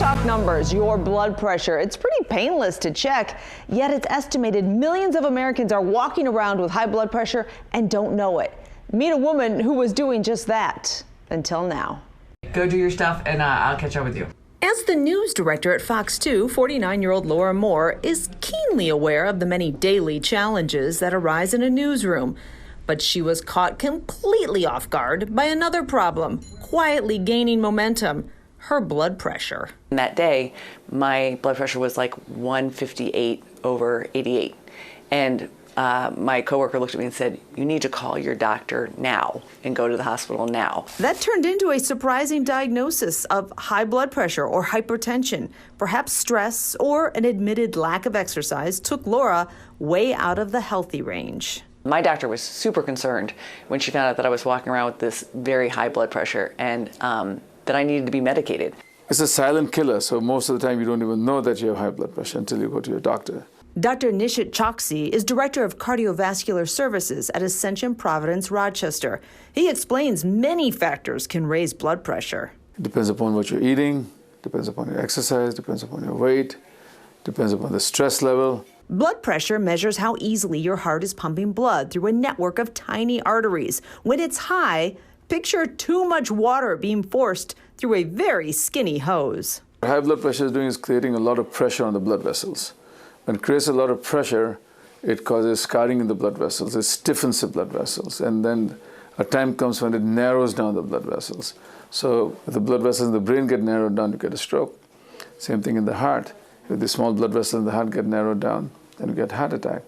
talk numbers, your blood pressure. It's pretty painless to check, yet it's estimated millions of Americans are walking around with high blood pressure and don't know it. Meet a woman who was doing just that until now. Go do your stuff and I'll catch up with you. As the news director at Fox 2, 49-year-old Laura Moore is keenly aware of the many daily challenges that arise in a newsroom. But she was caught completely off guard by another problem, quietly gaining momentum: her blood pressure. That day, my blood pressure was like 158/88. And my coworker looked at me and said, "You need to call your doctor now and go to the hospital now." That turned into a surprising diagnosis of high blood pressure or hypertension. Perhaps stress or an admitted lack of exercise took Laura way out of the healthy range. My doctor was super concerned when she found out that I was walking around with this very high blood pressure and that I needed to be medicated. It's a silent killer, so most of the time you don't even know that you have high blood pressure until you go to your doctor. Dr. Nishit Choksi is Director of Cardiovascular Services at Ascension Providence, Rochester. He explains many factors can raise blood pressure. It depends upon what you're eating, depends upon your exercise, depends upon your weight, depends upon the stress level. Blood pressure measures how easily your heart is pumping blood through a network of tiny arteries. When it's high, picture too much water being forced through a very skinny hose. What high blood pressure is doing is creating a lot of pressure on the blood vessels. When it creates a lot of pressure, it causes scarring in the blood vessels. It stiffens the blood vessels. And then a time comes when it narrows down the blood vessels. So if the blood vessels in the brain get narrowed down, you get a stroke. Same thing in the heart. If the small blood vessels in the heart get narrowed down, then you get heart attack.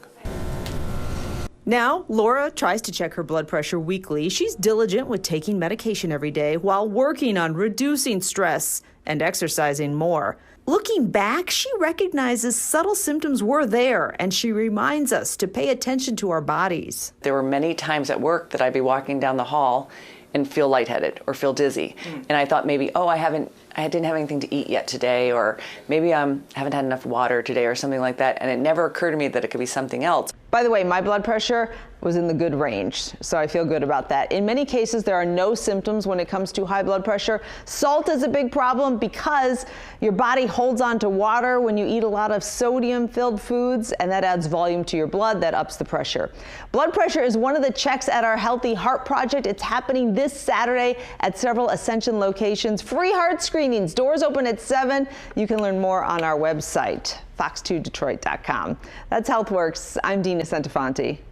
Now, Laura tries to check her blood pressure weekly. She's diligent with taking medication every day while working on reducing stress and exercising more. Looking back, she recognizes subtle symptoms were there, and she reminds us to pay attention to our bodies. There were many times at work that I'd be walking down the hall and feel lightheaded or feel dizzy. And I thought maybe, I didn't have anything to eat yet today, or maybe I haven't had enough water today or something like that. And it never occurred to me that it could be something else. By the way, my blood pressure was in the good range, so I feel good about that. In many cases, there are no symptoms when it comes to high blood pressure. Salt is a big problem because your body holds on to water when you eat a lot of sodium-filled foods, and that adds volume to your blood, that ups the pressure. Blood pressure is one of the checks at our Healthy Heart Project. It's happening this Saturday at several Ascension locations. Free heart screenings, doors open at 7. You can learn more on our website, fox2detroit.com. That's HealthWorks. I'm Dina Santafanti.